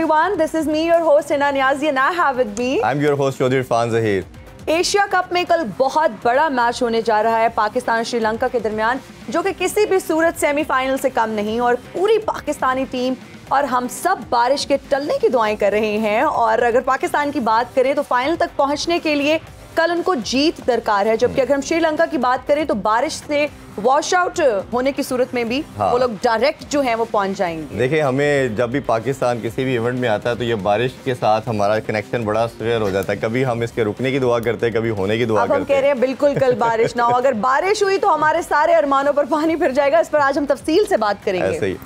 everyone. This is me, your host Hina Niazi, and I have with me. I'm your host Chaudhry Irfan Zahir. Asia cup में कल बहुत बड़ा match होने जा रहा है पाकिस्तान और श्रीलंका के दरमियान, जो कि किसी भी सूरत सेमीफाइनल से कम नहीं। और पूरी पाकिस्तानी टीम और हम सब बारिश के टलने की दुआएं कर रहे हैं। और अगर पाकिस्तान की बात करें तो फाइनल तक पहुंचने के लिए कल उनको जीत दरकार है, जबकि अगर हम श्रीलंका की बात करें तो बारिश से वॉश आउट होने की सूरत में भी वो लोग डायरेक्ट जो हैं वो पहुंच जाएंगे। देखिए, हमें जब भी पाकिस्तान किसी भी इवेंट में आता है तो ये बारिश के साथ हमारा कनेक्शन बड़ा शेयर हो जाता है। कभी हम इसके रुकने की दुआ करते हैं, कभी होने की दुआ करते हैं। हम कह रहे हैं बिल्कुल कल बारिश ना हो। अगर बारिश हुई तो हमारे सारे अरमानों पर पानी फिर जाएगा। इस पर आज हम तफसील से बात करेंगे। ऐसे ही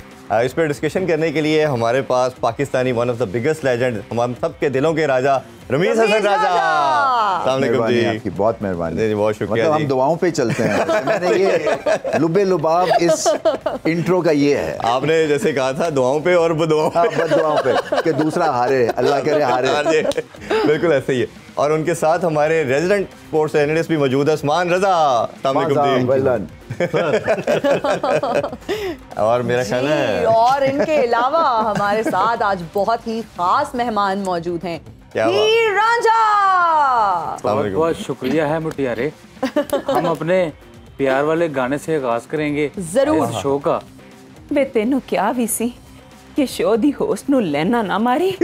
इस पर डिस्कशन करने के लिए हमारे पास Pakistani one of the biggest legend, हम सबके दिलों के राजा रमीज हसन राजा। अस्सलाम वालेकुम जी। आपकी बहुत मेहरबानी, बहुत शुक्रिया। मतलब हम दुआओं पे चलते हैं। मैंने ये लुबे लुबाब इस इंट्रो का ये है। आपने जैसे कहा था दुआओं पे और बदुआओं पे कि दूसरा हारे, अल्लाह करे हारे। बिल्कुल ऐसे ही है। और उनके साथ हमारे रेजिडेंट स्पोर्ट्स एनालिस्ट भी मौजूद है, उस्मान रजा। और मेरा ख्याल है और इनके अलावा हमारे साथ आज बहुत ही खास मेहमान मौजूद हैं, हीर रांझा। बहुत बहुत शुक्रिया है मुटियारे। हम अपने प्यार वाले गाने से आगाज करेंगे जरूर शो का। वे तेनू क्या भी सी कि शो दी होस्ट नु लेना ना मारी।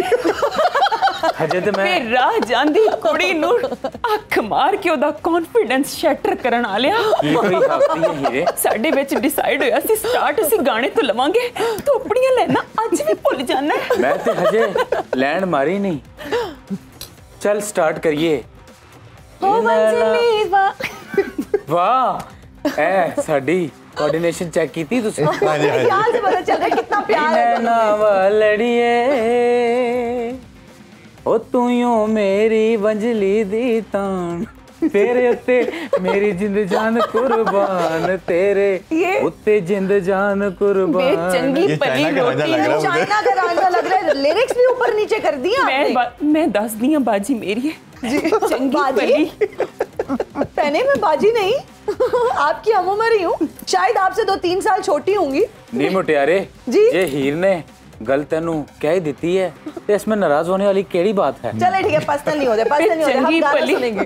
हजे ते मैं राह जांदी कुड़ी नु अख मार के ओदा कॉन्फिडेंस शैटर करन आ लिया। ये कोई हफ्ती है हीरे। साडे विच डिसाइड होया सी स्टार्ट असी गाने तो लवांगे, तो अपनियां लेना अज भी भुल जाना है। मैं ते हजे लैंड मारी नहीं। चल स्टार्ट करिए। वाह, ए साडी कोऑर्डिनेशन चेक की थी तुसी? हां जी, ख्याल से पता चल रहा है कितना प्यार है। ना वालड़िए ओ तू यूं मेरी वंजली दी तान, तेरे उत्ते मेरी जिंद जान कुर्बान, तेरे उत्ते जिंद जान कुर्बान। चंगी पली रोटी चाइना का रांझा लग रहा है। लिरिक्स भी ऊपर नीचे कर दिया मैं दस दिया बाजी मेरी है। चंगी पली पहने में बाजी नहीं। आपकी हम उम्र ही हूँ, शायद आपसे 2-3 साल छोटी होंगी। नहीं मुटियारे जी, ये हीर ने गल तेनू कह ही देती है, तो इसमें नाराज होने वाली केड़ी बात है? चले ठीक है, पर्सनल नहीं होते, पर्सनल नहीं होते, हम गाना सुनेंगे।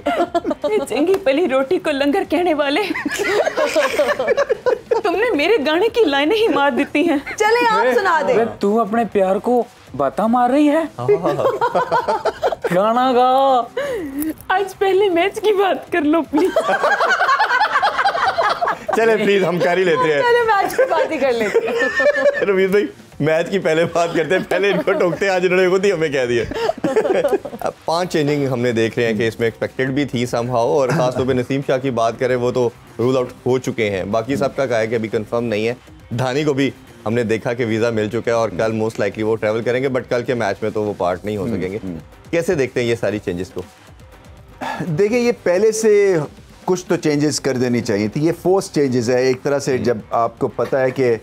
चंगी पली रोटी को लंगर कहने वाले तुमने मेरे गाने की लाइनें ही मार देती हैं। चले आप सुना दे। तू अपने प्यार को बाता मार रही है। गाना गा। आज पहले मैच की बात कर लो प्लीज। चले प्लीज हम कर ही लेते हैं। चले मैच की बात ही कर लेते हैं। रमीज भाई, मैच की पहले बात करते हैं, पहले इनको टोकते हैं। आज इन्होंने खुद ही हमें कह दिया। अब 5 चेंजिंग हमने देख रहे हैं कि इसमें एक्सपेक्टेड भी थी समहाउ, और खासतौर पे नसीम शाह की बात करें वो तो रूल आउट हो चुके हैं। बाकी सबका कहा है कि अभी कंफर्म नहीं है। धानी को भी हमने देखा कि वीज़ा मिल चुका है और कल मोस्ट लाइकली वो ट्रैवल करेंगे, बट कल के मैच में तो वो पार्ट नहीं हो सकेंगे। कैसे देखते हैं ये सारी चेंजेस को? देखिए, ये पहले से कुछ तो चेंजेस कर देनी चाहिए थी। ये फोर्स चेंजेस है एक तरह से। जब आपको पता है कि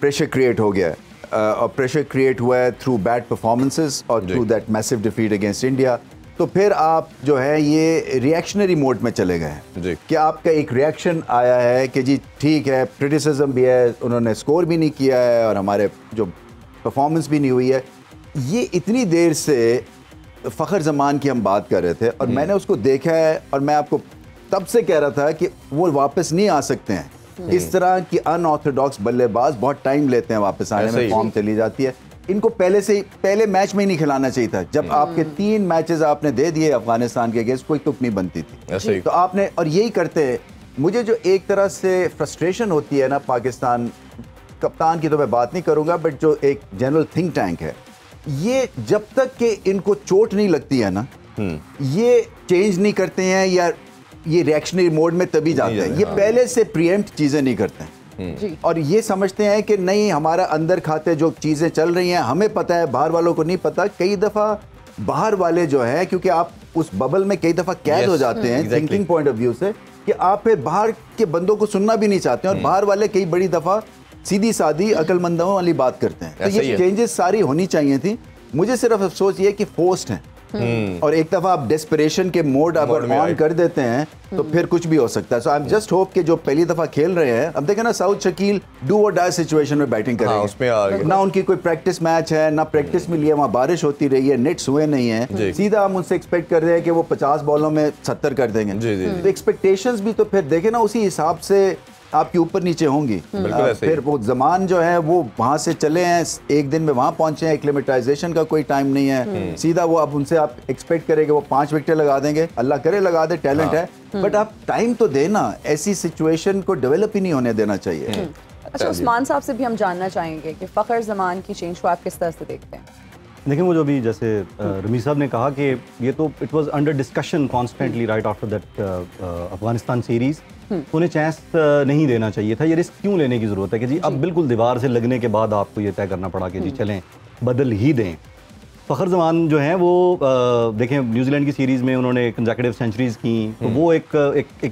प्रेशर क्रिएट हो गया है, और प्रेशर क्रिएट हुआ है थ्रू बैड परफॉर्मेंसेस और through that massive defeat against India, तो फिर आप जो है ये रिएक्शनरी मोड में चले गए हैं कि आपका एक रिएक्शन आया है कि जी ठीक है, क्रिटिसिज्म भी है, उन्होंने स्कोर भी नहीं किया है और हमारे जो परफॉर्मेंस भी नहीं हुई है। ये इतनी देर से फ़खर ज़मान की हम बात कर रहे थे और मैंने उसको देखा है, और मैं आपको तब से कह रहा था कि वो वापस नहीं आ सकते हैं। इस तरह की अनऑर्थोडॉक्स बल्लेबाज बहुत टाइम लेते हैं वापस आने में, फॉर्म चली जाती है। इनको पहले मैच में ही नहीं खिलाना चाहिए था। जब आपके 3 मैचेस आपने दे दिए अफगानिस्तान के अगेंस्ट, कोई तुक नहीं बनती थी। तो आपने, और यही करते हैं। मुझे जो एक तरह से फ्रस्ट्रेशन होती है ना, पाकिस्तान कप्तान की तो मैं बात नहीं करूंगा, बट जो एक जनरल थिंक टैंक है, ये जब तक कि इनको चोट नहीं लगती है ना, ये चेंज नहीं करते हैं या ये रिएक्शनरी मोड में तभी जाते हैं। ये पहले से प्रीएम्प्ट चीज़ें नहीं करते हैं और ये समझते हैं कि नहीं, हमारा अंदर खाते जो चीज़ें चल रही हैं हमें पता है, बाहर वालों को नहीं पता। कई दफ़ा बाहर वाले जो है, क्योंकि आप उस बबल में कई दफ़ा कैद हो जाते हैं थिंकिंग पॉइंट ऑफ व्यू से, कि आप फिर बाहर के बंदों को सुनना भी नहीं चाहते हैं, और बाहर वाले कई बड़ी दफ़ा सीधी सादी अक्लमंदों वाली बात करते हैं। तो ये चेंजेस सारी होनी चाहिए थी। मुझे सिर्फ अफसोस ये कि फोर्स्ड हैं, और एक दफा आप डेस्परेशन के मोड अगर ऑन कर देते हैं तो फिर कुछ भी हो सकता है। सो आई एम जस्ट होप कि जो पहली दफा खेल रहे हैं, अब देखें ना साउथ शकील डू और डाई सिचुएशन में बैटिंग करेंगे, उसमें ना उनकी कोई प्रैक्टिस मैच है, ना प्रैक्टिस में लिया, वहाँ बारिश होती रही है, नेट्स हुए नहीं है, सीधा हम उनसे एक्सपेक्ट कर रहे हैं कि वो 50 बॉलों में 70 कर देंगे। तो एक्सपेक्टेशंस भी तो फिर देखे ना उसी हिसाब से आपके ऊपर नीचे होंगी। फिर वो जमान जो है वो वहां से चले हैं, एक दिन में वहां पहुंचे हैं, एक्लेमेटाइजेशन का कोई टाइम नहीं है, सीधा वो अब उनसे आप एक्सपेक्ट करेंगे वो 5 विकेट लगा देंगे, अल्लाह करे लगा दे, टैलेंट है, बट आप टाइम तो देना, ऐसी सिचुएशन को डेवलप ही नहीं होने देना चाहिए। अच्छा, उस्मान साहब से भी हम जानना चाहेंगे कि फ़खर ज़मान की चेंज को आप किस तरह से देखते हैं? देखिए, वो जो अभी जैसे रमीज साहब ने कहा कि ये तो it was under discussion constantly right after that Afghanistan series, उन्हें चांस नहीं देना चाहिए था। ये रिस्क क्यों लेने की ज़रूरत है कि जी अब बिल्कुल दीवार से लगने के बाद आपको ये तय करना पड़ा कि जी चलें बदल ही दें। फ़खर ज़मान जो हैं वो देखें न्यूजीलैंड की सीरीज़ में उन्होंने कंसेक्यूटिव सेंचुरीज़ की, तो वो एक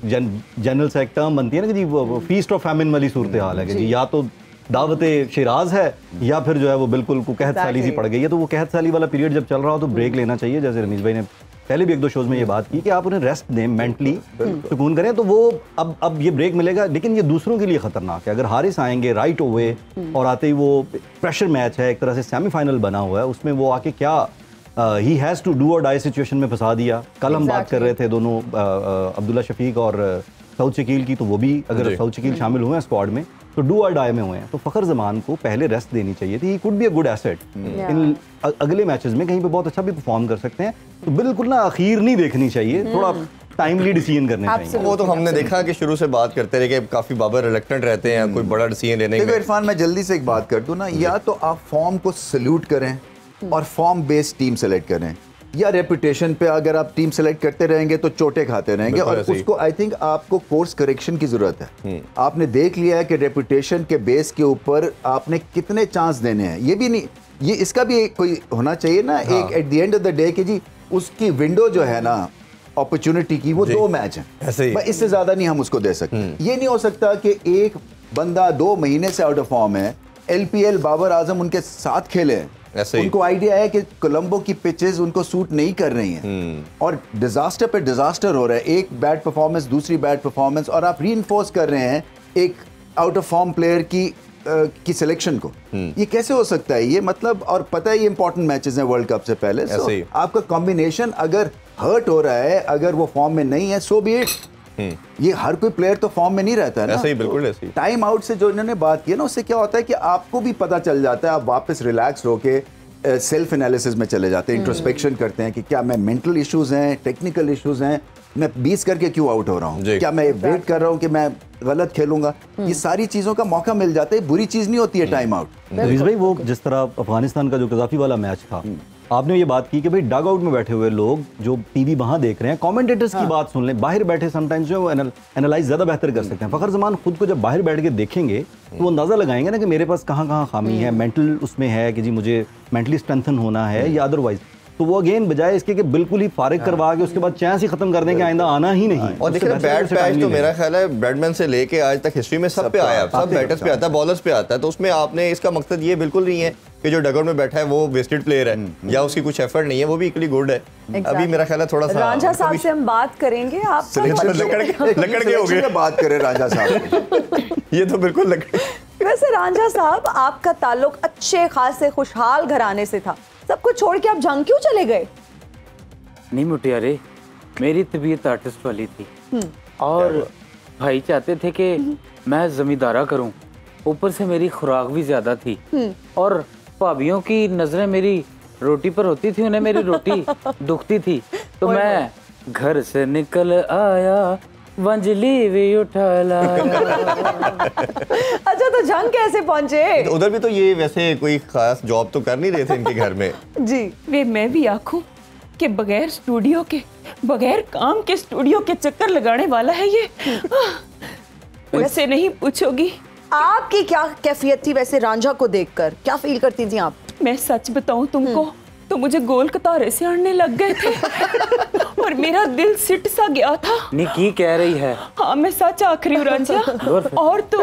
जनरल सा एक टर्म बनती है ना कि जी वो फीस्ट ऑफ फैमिन वाली सूरत हाल है कि जी या तो दावत शिराज है या फिर जो है वो बिल्कुल को कहत साली सी पड़ गई है। तो वो कहत साली वाला पीरियड जब चल रहा हो तो ब्रेक लेना चाहिए, जैसे रमीज भाई ने पहले भी 1-2 शोज में ये बात की कि आप उन्हें रेस्ट दें, मेंटली सुकून करें, तो वो अब ये ब्रेक मिलेगा। लेकिन ये दूसरों के लिए खतरनाक है, अगर हारिस आएंगे राइट ओवे और आते ही वो प्रेशर मैच है, एक तरह से सेमीफाइनल बना हुआ है, उसमें वो आके क्या ही हैज़ टू डू और डाई सिचुएशन में फंसा दिया। कल हम बात कर रहे थे दोनों अब्दुल्ला शफीक और साउथ शकील की, तो वो भी अगर साउथ शकील शामिल हुए हैं स्क्वाड में तो डू और डाई में हुए हैं, तो फ़खर ज़मान को पहले रेस्ट देनी चाहिए थी। He could be a good asset in अगले मैचेस में, कहीं पे बहुत अच्छा भी परफॉर्म कर सकते हैं। तो बिल्कुल ना अखीर नहीं देखनी चाहिए, थोड़ा टाइमली डिसीजन करने चाहिए। वो तो हमने देखा कि शुरू से बात करते रहे कि काफी बाबर रिलक्टेंट रहते हैं कोई बड़ा डिसीजन लेने में। इरफान, मैं जल्दी से एक बात कर दूं ना, या तो आप फॉर्म को सल्यूट करें और फॉर्म बेस्ड टीम सेलेक्ट करें, या रेपुटेशन पे अगर आप टीम सेलेक्ट करते रहेंगे तो चोटें खाते रहेंगे, और उसको आई थिंक आपको कोर्स करेक्शन की जरूरत है। आपने देख लिया है कि रेपुटेशन के बेस के ऊपर आपने कितने चांस देने हैं, ये भी नहीं, ये इसका भी कोई होना चाहिए ना एक at the end of the day कि जी उसकी विंडो जो है ना अपॉर्चुनिटी की वो 2 मैच है, इससे ज्यादा नहीं हम उसको दे सकते। ये नहीं हो सकता कि एक बंदा 2 महीने से आउट ऑफ फॉर्म है, LPL बाबर आजम उनके साथ खेले, उनको आइडिया है कि कोलंबो की पिचेस उनको सूट नहीं कर रही हैं, और डिजास्टर पे डिजास्टर हो रहा है, एक बैड परफॉर्मेंस दूसरी बैड परफॉर्मेंस, और आप रीइंफोर्स कर रहे हैं एक आउट ऑफ फॉर्म प्लेयर की सिलेक्शन को। ये कैसे हो सकता है? ये मतलब, और पता है ये इंपॉर्टेंट मैचेस हैं वर्ल्ड कप से पहले, आपका कॉम्बिनेशन अगर हर्ट हो रहा है, अगर वो फॉर्म में नहीं है, सो बी इट। ये हर कोई प्लेयर तो फॉर्म में नहीं रहता है ना। ऐसे ही, बिल्कुल ऐसे ही। टाइम आउट से जो इन्होंने बात की ना, उससे क्या होता है कि आपको भी पता चल जाता है, आप वापस रिलैक्स होके सेल्फ एनालिसिस में चले जाते हैं, इंट्रोस्पेक्शन करते हैं कि क्या मैं मेंटल इश्यूज हैं, टेक्निकल इश्यूज हैं, मैं 20 करके क्यों आउट हो रहा हूँ, क्या मैं वेट कर रहा हूँ कि मैं गलत खेलूंगा, ये सारी चीजों का मौका मिल जाता है। बुरी चीज नहीं होती है टाइम आउट। भाई वो जिस तरह अफगानिस्तान का जो कजाफी वाला मैच था, आपने ये बात की कि भाई डग आउट में बैठे हुए लोग जो टीवी वहां देख रहे हैं, कमेंटेटर्स की बात सुन लें, बाहर बैठे समटाइम्स जो एनालाइज ज्यादा बेहतर कर सकते हैं। फ़खर ज़मान खुद को जब बाहर बैठ के देखेंगे तो वो अंदाजा लगाएंगे ना कि मेरे पास कहाँ खामी है, मेंटल उसमें है कि जी मुझे मेंटली स्ट्रेंथन होना है या अदरवाइज। तो वो अगेन बजाय इसके कि बिल्कुल ही फारिग करवा के उसके बाद चांस ही खत्म कर दें कि आइंदा आना ही नहीं। और देखिए बैट पैच तो मेरा ख्याल है ब्रैडमैन से लेके आज तक हिस्ट्री में सब पे आया, सब बैटर्स पे आता है, बॉलर्स पे आता है। तो उसमें आपने इसका मकसद ये बिल्कुल नहीं है कि जो डगआउट में बैठा है वो वेस्टेड प्लेयर है या उसकी कुछ एफर्ट नहीं है, वो भी इक्वली गुड है। अभी मेरा ख्याल है थोड़ा सा रांझा साहब से हम बात करेंगे, आप लकड़ के हो गए बात करें रांझा साहब। ये तो बिल्कुल लकड़। वैसे रांझा साहब, आपका ताल्लुक अच्छे खासे खुशहाल घराने से था, सब कुछ छोड़ के आप जंग क्यों चले गए? नहीं मुटियारे, मेरी तबीयत आर्टिस्ट वाली थी और भाई चाहते थे कि मैं जमींदारा करूं, ऊपर से मेरी खुराक भी ज्यादा थी और भाभियों की नजरें मेरी रोटी पर होती थी, उन्हें मेरी रोटी दुखती थी, तो मैं घर से निकल आया, वंजली भी उठा लाया। अच्छा, तो जंग कैसे पहुंचे? उधर भी तो ये वैसे कोई खास जॉब तो कर नहीं रहे थे इनके घर में जी। वे मैं भी आखूं कि बगैर स्टूडियो के, बगैर काम के स्टूडियो के चक्कर लगाने वाला है ये। वैसे नहीं पूछोगी, आपकी क्या कैफियत थी वैसे रांझा को देखकर, क्या फील करती थी आप? मैं सच बताऊं तुमको तो मुझे गोल कतारे से अड़ने लग गए थे और मेरा दिल सिट सा गया था। निकी कह रही है। हाँ, मैं सच आख रही हूँ रांझा। और तो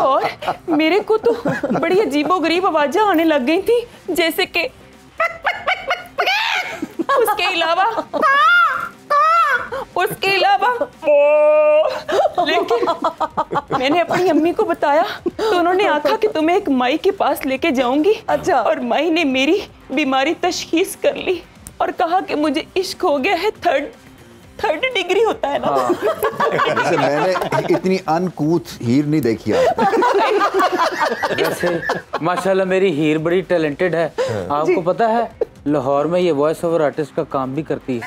और मेरे को तो बड़ी अजीबोगरीब आवाजें आने लग गई थी, जैसे कि पक पक उसके अलावा लेकिन मैंने अपनी अम्मी को बताया तो उन्होंने आखा कि तुम्हें एक माई के पास लेके जाऊंगी। अच्छा। और माई ने मेरी बीमारी तशखीस कर ली और कहा कि मुझे इश्क हो गया है, थर्ड डिग्री होता है ना। वैसे मैंने इतनी अनकूथ हीर नहीं देखी आज। वैसे माशाल्लाह मेरी हीर बड़ी टैलेंटेड है। आपको पता है लाहौर में ये वॉइस ओवर आर्टिस्ट का काम भी करती है।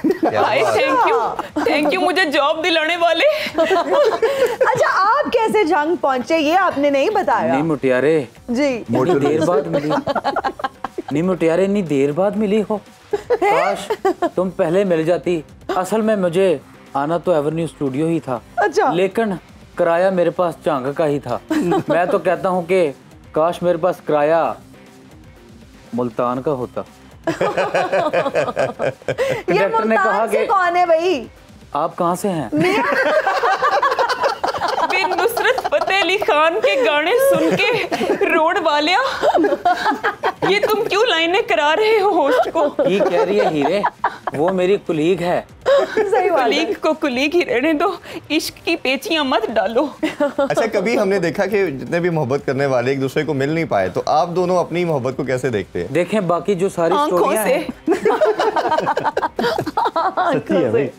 थैंक यू मुझे जॉब दिलाने वाले। अच्छा, आप कैसे जंग पहुंचे ये आपने नहीं बताया। नहीं मुटियारे जी, इतनी देर बाद मिली। नहीं मुटियारे इतनी देर बाद मिली हो, काश तुम पहले मिल जाती। असल में मुझे आना तो एवेन्यू स्टूडियो ही था। अच्छा। लेकिन किराया मेरे पास चांग का ही था। मैं तो कहता हूँ कि काश मेरे पास किराया मुल्तान का होता। ये कंडक्टर ने कहा मुल्तान से कि कौन है भाई? आप कहाँ से हैं? बिन नुसरत फतेह अली खान के गाने सुन के रोड वालिया, ये तुम क्यों लाइनें करा रहे हो होस्ट को? ये कह रही है हीरे, वो मेरी कुलीग है। सही बात है। कुलीग को कुलीग ही रहने दो, इश्क की पेचियां मत डालो। अच्छा, कभी हमने देखा कि जितने भी मोहब्बत करने वाले एक दूसरे को मिल नहीं पाए, तो आप दोनों अपनी मोहब्बत को कैसे देखते हैं? देखें बाकी जो सारी आंखों स्टोरियां से। हैं सच्ची है भाई।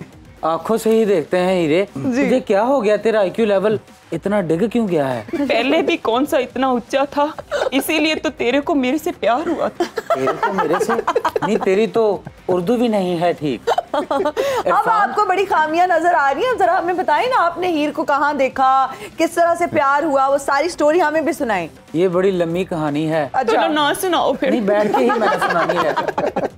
आंखों से ही देखते हैं हीरे। तुझे क्या हो गया, तेरा आईक्यू लेवल इतना डिग क्यों गया है? पहले भी कौन सा इतना ऊंचा था, इसीलिए तो तेरे को मेरे से प्यार हुआ था। तेरे को मेरे से नहीं, तेरी तो उर्दू भी नहीं है ठीक। अब आपको बड़ी खामियां नजर आ रही हैं, जरा हमें बताएं ना, आपने हीर को कहाँ देखा, किस तरह से प्यार हुआ, वो सारी स्टोरी हमें भी सुनाएं। ये बड़ी लंबी कहानी है। चलो ना सुनाओ फिर। नहीं, बैठ के ही मैंने सुनानी है।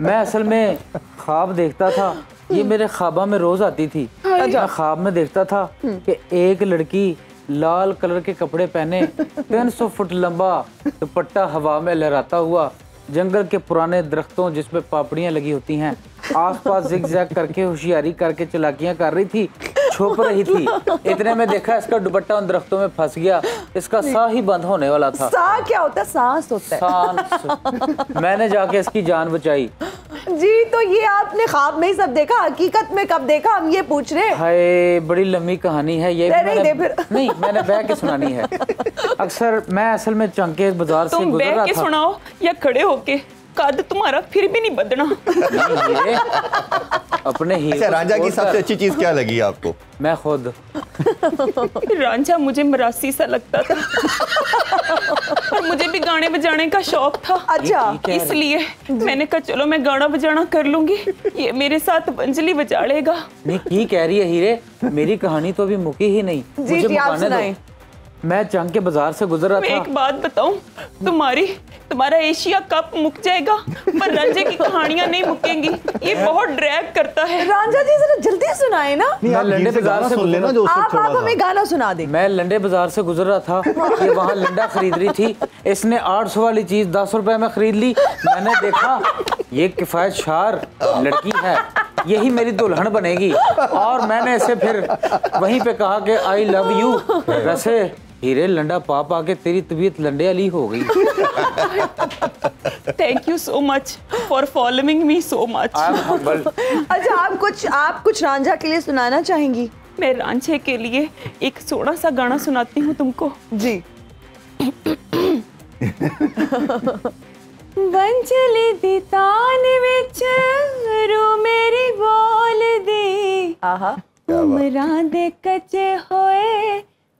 मैं असल में ख्वाब देखता था, ये मेरे ख्वाबा में रोज आती थी। मैं ख्वाब में देखता था कि एक लड़की लाल कलर के कपड़े पहने 300 फुट लंबा दुपट्टा हवा में लहराता हुआ जंगल के पुराने दरख्तों जिसमें पापड़ियां लगी होती हैं आसपास जिग-जैग करके होशियारी करके चलाकियां कर रही थी, छुप रही थी। इतने में देखा इसका दुपट्टा उन दरख्तों में फंस गया, इसका साह ही बंद होने वाला था। साह क्या होता है? सांस होता है। सांस। मैंने जाके इसकी जान बचाई। जी, तो ये आपने ख्वाब में ही सब देखा, हकीकत में कब देखा, हम ये पूछ रहे हैं। हाय, बड़ी लंबी कहानी है ये। नहीं, मैंने बह के सुनानी है। अक्सर मैं असल में चंके बाजार से तुम गुजर रहा बैठ के था। सुनाओ या खड़े होके, कद तुम्हारा फिर भी नहीं बदना। नहीं हीरे, अपने हीरे अच्छा, को रांझा की छोड़कर- सबसे अच्छी चीज क्या लगी आपको? मैं खुद। रांझा मुझे मरासी सा लगता था और मुझे भी गाने बजाने का शौक था। अच्छा, इसलिए मैंने कहा चलो मैं गाना बजाना कर लूंगी, ये मेरे साथ बंजली बजा लेगा। नहीं, की कह रही है हीरे, मेरी कहानी तो अभी मुकी ही नहीं। जी, मुझे जी, आप मुकाने सुनाएं। दो। मैं चंग के बाजार से गुजर रहा मैं था। एक बात बताऊं, तुम्हारा एशिया कप मुक जाएगा पर रांझे की कहानियां नहीं मुकेंगी, ये बहुत ड्रैग करता है। रांझा जी जरा जल्दी सुनाए ना। नहीं, आप लंडे हीर से बाजार गाना से सुन लेना गुजरा- जो उसको आप छोड़ा हमें था। गाना सुना दें। मैं लंडे बाजार से गुजर रहा था, ये वहाँ लंडा खरीद रही थी। इसने 800 वाली चीज 10 रुपए में खरीद ली। मैंने देखा ये किफायत शार लड़की है, यही मेरी दुल्हन बनेगी। और मैंने इसे फिर वहीं पे कहा कि आई लव यू। वैसे हीरे लंडा पा पा के तेरी तबीयत लंडे वाली हो गई। Thank you so much for following me so much. अच्छा, आप कुछ रांझा के लिए सुनाना चाहेंगी? मैं रांझे के लिए एक सोना सा गाना सुनाती हूँ तुमको। जी। बंजली दी तान विच रू मेरी बोल दी, आहा, उमरा दे कच्चे होए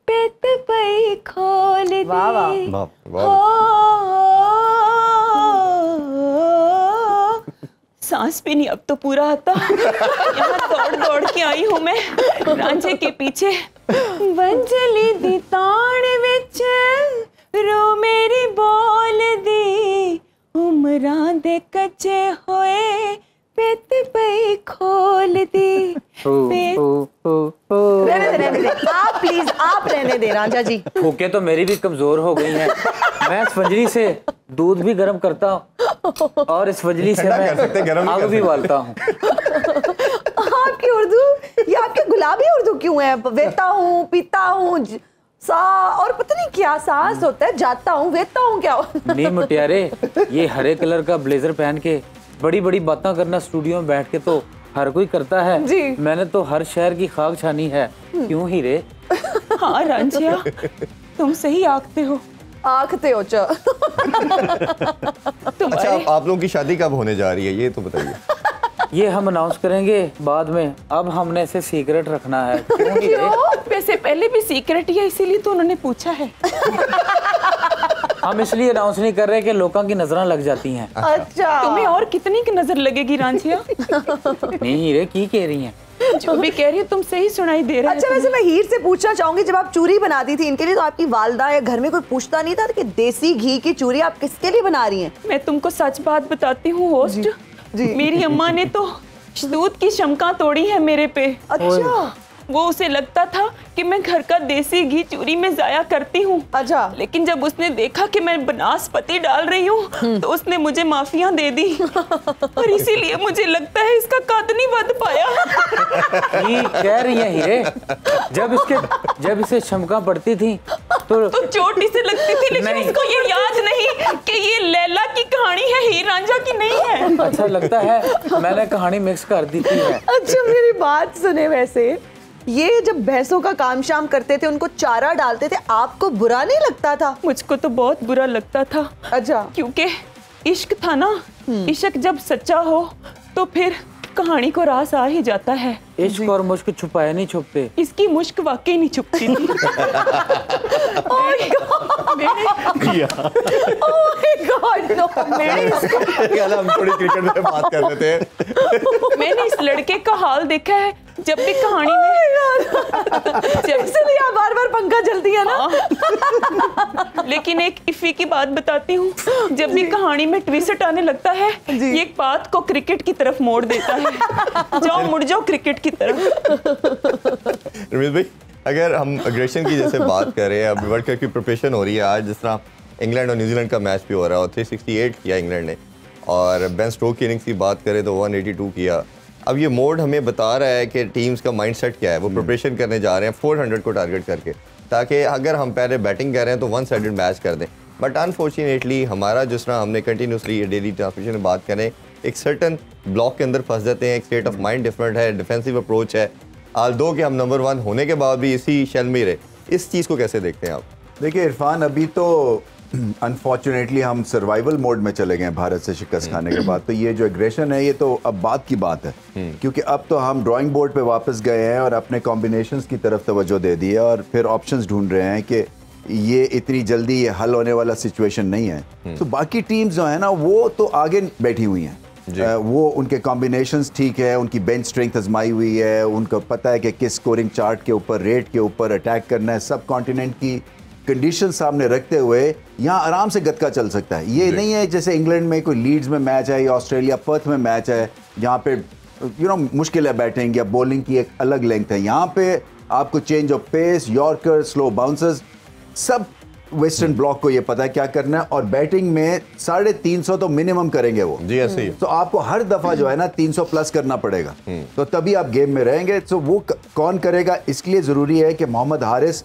पित पई खोल दी। वाह, वाह। बाप सांस भी नहीं अब तो पूरा आता। यहाँ दौड़ दौड़ के आई हूँ मैं रांझे के पीछे। बंजली दी तान विच रो मेरी बोल दी, उमरा दे कच्चे होए पित पई खोल दी। रहने दे। आप प्लीज, आप रहने दे रांझा जी। फूके तो मेरी भी कमजोर हो गई हैं। मैं इस फजली से दूध भी गर्म करता हूँ और इस फजली से कर सकते, गरम मैं भी आग कर भी सकते। उबालता हूँ। आपकी उर्दू, ये आपकी गुलाबी उर्दू क्यों है? वेता हूँ, पीता हूँ, सा और पता नहीं क्या सांस होता है, जाता हूँ, वेता हूँ क्या? नहीं मुटियारे, ये हरे कलर का ब्लेजर पहन के बड़ी बड़ी बातें करना स्टूडियो में बैठ के तो हर कोई करता है जी। मैंने तो हर शहर की खाक छानी है, क्यों हीरे? हाँ रांझिया, तुम सही आखते हो। आखते हो च अच्छा, आप लोगों की शादी कब होने जा रही है ये तो बताइए। ये हम अनाउंस करेंगे बाद में, अब हमने इसे सीक्रेट रखना है, क्यों हीरे? वैसे पहले भी सीक्रेट ही है, इसीलिए तो उन्होंने पूछा है। हम इसलिए अनाउंस नहीं कर रहे कि लोगों की नजरें लग जाती हैं। अच्छा, तुम्हें और कितनी की नजर लगेगी रांझिया? नहीं हीरे, की कह रही हैं? जो भी कह रही हो तुम सही सुनाई दे रहा है। अच्छा वैसे मैं हीर से पूछना चाहूंगी, जब आप चूरी बनाती थी इनके लिए तो आपकी वालदा या घर में कोई पूछता नहीं था कि देसी घी की चूरी आप किसके लिए बना रही हैं? मैं तुमको सच बात बताती हूँ होस्ट, मेरी अम्मा ने तो दूध की शमका तोड़ी है मेरे पे। अच्छा, वो उसे लगता था कि मैं घर का देसी घी चूरी में जाया करती हूँ। अच्छा, लेकिन जब उसने देखा कि मैं बनास्पति डाल रही हूँ तो उसने मुझे माफिया दे दी और इसीलिए मुझे लगता है इसका कद नहीं बढ़ पाया। की कह रही हैं हीरे? जब इसे शमका पड़ती थी तो चोट इसे लगती थी, लेकिन नहीं। इसको ये याद नहीं कि ये लैला की कहानी है, हीर रांझा की नहीं है। अच्छा लगता है मैंने कहानी मिक्स कर दी थी है। अच्छा मेरी बात सुने, वैसे ये जब भैंसों का काम शाम करते थे, उनको चारा डालते थे, आपको बुरा नहीं लगता था? मुझको तो बहुत बुरा लगता था। अच्छा, क्योंकि इश्क था ना, इश्क जब सच्चा हो तो फिर कहानी को रास आ ही जाता है। इश्क और मुश्क छुपाए नहीं छुपते। इसकी मुश्क वाकई नहीं छुपती थी। हम थोड़ी क्रिकेट में बात कर लेते हैं। मैंने इस लड़के का हाल देखा है जब भी कहानी में इसलिए आप बार-बार पंखा जलती है ना। लेकिन एक इफ़ी की बात बताती हूँ, जब भी कहानी में ट्विस्ट आने लगता है ये एक बात को क्रिकेट की तरफ मोड़ देता है। जाओ मुड़ जाओ क्रिकेट की तरफ। रमीज भाई, अगर हम अग्रेशन की जैसे बात करें, अब वर्ल्ड कप की प्रिपरेशन हो रही है, आज जिस तरह इंग्लैंड और न्यूजीलैंड का मैच भी हो रहा है और 368 किया इंग्लैंड ने, और बेन स्टोक्स की इनिंग्स की बात करें तो 182 किया। अब ये मोड हमें बता रहा है कि टीम्स का माइंडसेट क्या है, वो प्रिपरेशन करने जा रहे हैं 400 को टारगेट करके, ताकि अगर हम पहले बैटिंग कर रहे हैं तो 1 साइडेड मैच कर दें। बट अनफॉर्चुनेटली हमारा जिस तरह हमने कंटिन्यूसली डेली ट्रांसमिशन में बात करें, एक सर्टन ब्लॉक के अंदर फंस जाते हैं, एक स्टेट ऑफ माइंड डिफरेंट है, डिफेंसिव अप्रोच है, आल्दो कि हम नंबर 1 होने के बाद भी इसी शेल में ही रहे। इस चीज़ को कैसे देखते हैं आप? देखिए इरफान, अभी तो अनफॉर्चुनेटली हम सर्वाइवल मोड में चले गए हैं भारत से शिकस्त खाने के बाद। तो ये जो एग्रेशन है ये तो अब बात की बात है, क्योंकि अब तो हम ड्राइंग बोर्ड पे वापस गए हैं और अपने कॉम्बिनेशंस की तरफ तवज्जो दे दी है और फिर ऑप्शंस ढूंढ रहे हैं कि ये इतनी जल्दी ये हल होने वाला सिचुएशन नहीं है। तो बाकी टीम्स जो है ना वो तो आगे बैठी हुई हैं, वो उनके कॉम्बिनेशंस ठीक है, उनकी बेंच स्ट्रेंथ आजमाई हुई है, उनको पता है कि किस स्कोरिंग चार्ट के ऊपर, रेट के ऊपर अटैक करना है। सब कॉन्टिनेंट की कंडीशन सामने रखते हुए यहाँ आराम से गतका चल सकता है। ये नहीं है जैसे इंग्लैंड में कोई लीड्स में मैच है या ऑस्ट्रेलिया पर्थ में मैच है, यहाँ पे मुश्किल है बैटिंग या बॉलिंग की एक अलग लेंथ है। यहाँ पे आपको change of pace, yorker, slow bouncers, सब वेस्टर्न ब्लॉक को ये पता है क्या करना है, और बैटिंग में 350 तो मिनिमम करेंगे वो जी ऐसे ही। तो आपको हर दफा जो है ना 300 प्लस करना पड़ेगा, तो तभी आप गेम में रहेंगे। तो वो कौन करेगा, इसके लिए जरूरी है कि मोहम्मद हारिस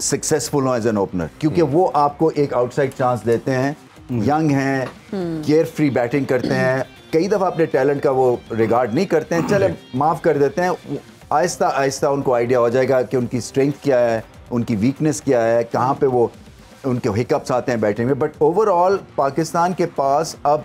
सक्सेसफुल हो एज एन ओपनर, क्योंकि वो आपको एक आउटसाइड चांस देते हैं, यंग हैं, केयर फ्री बैटिंग करते हैं, कई दफा अपने टैलेंट का वो रिगार्ड नहीं करते हैं, चले माफ कर देते हैं। आहिस्ता आहिस्ता उनको आइडिया हो जाएगा कि उनकी स्ट्रेंथ क्या है, उनकी वीकनेस क्या है, कहाँ पे वो उनके हिकअप्स आते हैं बैटिंग में। बट ओवरऑल पाकिस्तान के पास अब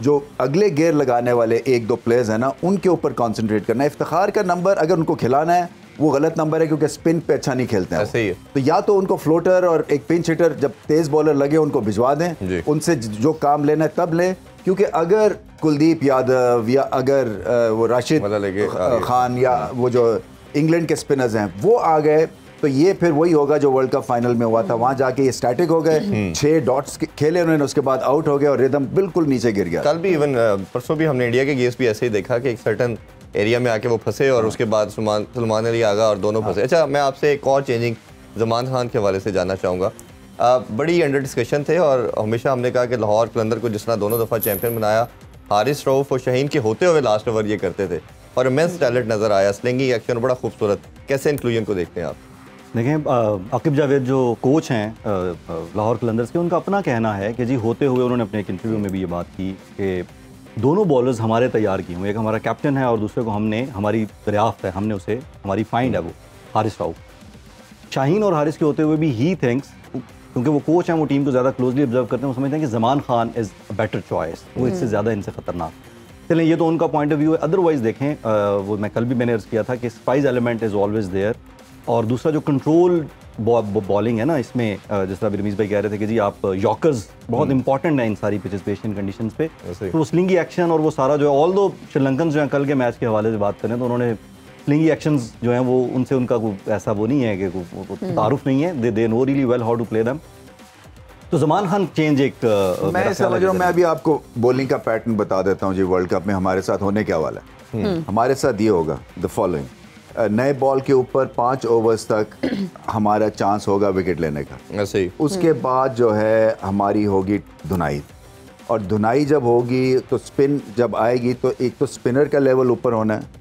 जो अगले गेयर लगाने वाले 1-2 प्लेयर्स हैं ना, उनके ऊपर कॉन्सेंट्रेट करना है। इफ्तिखार का नंबर अगर उनको खिलाना है वो गलत नंबर है, क्योंकि स्पिन पे अच्छा नहीं खेलते हैं। ऐसे ही है। तो या तो उनको फ्लोटर और एक पिंच हिटर जब तेज बॉलर लगे उनको भिजवा दें, उनसे जो काम लेना है तब लें, क्योंकि अगर कुलदीप यादव या अगर वो राशिद खान या वो जो इंग्लैंड के स्पिनर्स हैं वो आ गए, तो ये फिर वही होगा जो वर्ल्ड कप फाइनल में हुआ था। वहां जाके ये स्टैटिक हो गए, 6 डॉट्स खेले उन्होंने, उसके बाद आउट हो गए और रिदम बिल्कुल नीचे गिर गया। कल भी इवन परसों भी हमने इंडिया के गेस भी ऐसे ही देखा कि एक सर्टन एरिया में आके वो फंसे और उसके बाद सलमान अली आगा और दोनों फंसे। अच्छा, मैं आपसे एक और चेंजिंग जमान खान के हवाले से जानना चाहूँगा। बड़ी अंडर डिस्कशन थे और हमेशा हमने कहा कि लाहौर कलंदर को जिस तरह दोनों दफ़ा चैंपियन बनाया, हारिस रऊफ और शाहीन के होते हुए लास्ट ओवर ये करते थे और इमेंस टैलेंट नज़र आया, स्लिंगिंग एक्शन बड़ा खूबसूरत। कैसे इंक्लूजन को देखते हैं आप? देखें, आकिब जावेद जो कोच हैं लाहौर कलंदर्स के, उनका अपना कहना है कि जी होते हुए, उन्होंने अपने एक इंटरव्यू में भी ये बात की कि दोनों बॉलर्स हमारे तैयार किए हुए, एक हमारा कैप्टन है और दूसरे को हमने, हमारी दरियाफ्त है, हमने उसे, हमारी फाइंड है वो हारिस राउफ। शाहीन और हारिस के होते हुए भी ही थिंक्स, क्योंकि वो कोच हैं, वो टीम को ज़्यादा क्लोजली ऑब्जर्व करते हैं, वो समझते हैं कि Zaman Khan is a better choice, वो इससे ज़्यादा इनसे ख़तरनाक। चलें, ये तो उनका पॉइंट ऑफ व्यू है। अदरवाइज़ देखें, वो मैं कल भी मैंने अर्ज़ किया था कि surprise element is always there, और दूसरा जो कंट्रोल बॉलिंग है ना इसमें, जिस तरह रमीज़ भाई कह रहे थे कि जी आप यॉर्कर्स बहुत इंपॉर्टेंट है इन सारी पिचेस पे, एशियन कंडीशंस पे, तो वो स्लिंगी एक्शन और वो सारा जो है, ऑल दो श्रीलंकन जो है कल के मैच के हवाले से बात करें तो उन्होंने स्लिंगी एक्शंस जो हैं वो उनसे उनका कोई ऐसा वो नहीं है कि तारुफ नहीं है, they know really well how to play them. तो जमान खान चेंज एक मैं समझ रहा हूँ, मैं अभी आपको बॉलिंग का पैटर्न बता देता हूँ जी वर्ल्ड कप में हमारे साथ होने क्या वाला है। हमारे साथ ये होगा द फॉलोइंग, नए बॉल के ऊपर 5 ओवर्स तक हमारा चांस होगा विकेट लेने का, ऐसे ही। उसके बाद जो है हमारी होगी धुनाई, और धुनाई जब होगी तो स्पिन जब आएगी तो एक तो स्पिनर का लेवल ऊपर होना है,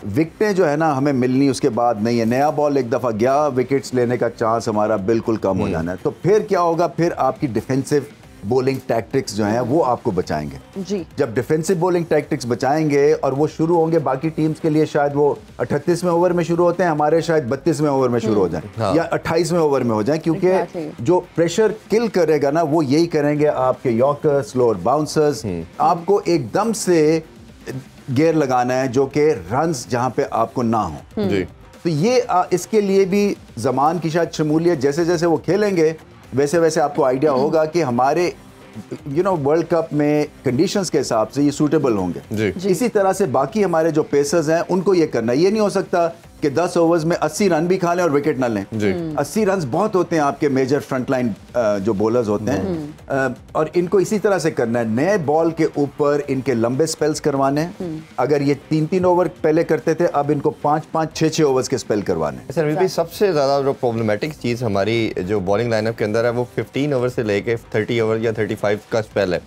विकेटें जो है ना हमें मिलनी उसके बाद नहीं है, नया बॉल एक दफ़ा गया विकेट्स लेने का चांस हमारा बिल्कुल कम हो जाना है। तो फिर क्या होगा, फिर आपकी डिफेंसिव बॉलिंग टैक्टिक्स जो हैं वो आपको बचाएंगे जी। जब डिफेंसिव बॉलिंग टैक्टिक्स बचाएंगे और वो शुरू होंगे, बाकी टीम्स के लिए शायद वो 38वें ओवर में शुरू होते हैं, हमारे शायद 32वें ओवर में शुरू हो जाएं, या 28वें ओवर में हो जाएं, क्योंकि जो प्रेशर किल करेगा ना वो यही करेंगे आपके यॉर्कर, स्लोअर बाउंसर्स। आपको एकदम से गियर लगाना है जो कि रन्स जहां पे आपको ना हो जी। तो ये इसके लिए भी जमान की शायद शमूलियत, जैसे जैसे वो खेलेंगे वैसे वैसे आपको आइडिया होगा कि हमारे वर्ल्ड कप में कंडीशंस के हिसाब से ये सूटेबल होंगे जी। इसी तरह से बाकी हमारे जो पेसर्स हैं उनको ये करना, ये नहीं हो सकता कि 10 ओवर्स में 80 रन भी खा लें और विकेट ना लें। 80 रन बहुत होते हैं आपके मेजर फ्रंटलाइन जो बॉलर्स होते हैं, और इनको इसी तरह से करना है। नए बॉल के ऊपर इनके लंबे स्पेल्स करवाने हैं। अगर ये 3-3 ओवर पहले करते थे, अब इनको 5-5, 6-6 ओवर्स के स्पेल करवाने हैं। सबसे ज़्यादा जो प्रॉब्लमेटिक चीज़ हमारी जो बॉलिंग लाइनअप के अंदर है वो 15 ओवर से लेके 30 ओवर या 35 का स्पेल है।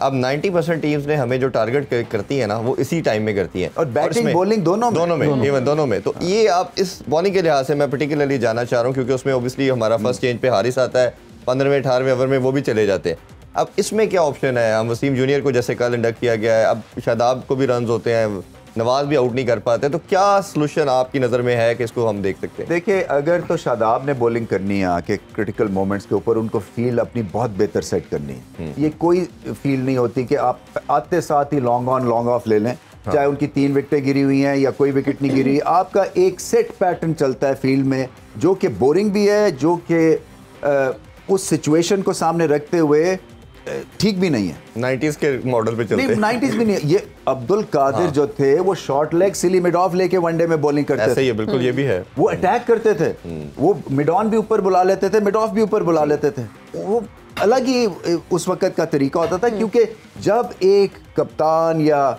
अब 90% टीम्स ने हमें जो टारगेट करती है ना वो इसी टाइम में करती है, और बैटिंग बॉलिंग दोनों में। तो ये आप इस बॉलिंग के लिहाज से मैं पर्टिकुलरली जाना चाह रहा हूँ, क्योंकि उसमें ओब्वियसली हमारा फर्स्ट चेंज पे हारिस आता है, 15वें 18वें ओवर में वो भी चले जाते हैं। अब इसमें क्या ऑप्शन है? हम वसीम जूनियर को जैसे कल इंडक्ट किया गया है, अब शादाब को भी रन होते हैं, नवाज भी आउट नहीं कर पाते, तो क्या सोल्यूशन आपकी नज़र में है कि इसको हम देख सकते हैं? देखिए, अगर तो शादाब ने बॉलिंग करनी है आके क्रिटिकल मोमेंट्स के ऊपर, उनको फील्ड अपनी बहुत बेहतर सेट करनी है। ये कोई फील्ड नहीं होती कि आप आते साथ ही लॉन्ग ऑन लॉन्ग ऑफ ले लें, चाहे उनकी 3 विकेटें गिरी हुई हैं या कोई विकेट नहीं गिरी। आपका एक सेट पैटर्न चलता है फील्ड में जो कि बोरिंग भी है, जो कि उस सिचुएशन को सामने रखते हुए ठीक भी नहीं है। 90s के मॉडल पे चलते हैं। 90s भी नहीं है। ये अब्दुल कादिर जो थे वो short leg silly mid of लेके वनडे में बॉलिंग करते थे। ऐसे ही है, बिल्कुल ये भी है। वो अटैक करते थे, वो मिड ऑन भी ऊपर बुला लेते थे, मिड ऑफ भी ऊपर बुला लेते थे। वो अलग ही उस वक्त का तरीका होता था, क्योंकि जब एक कप्तान या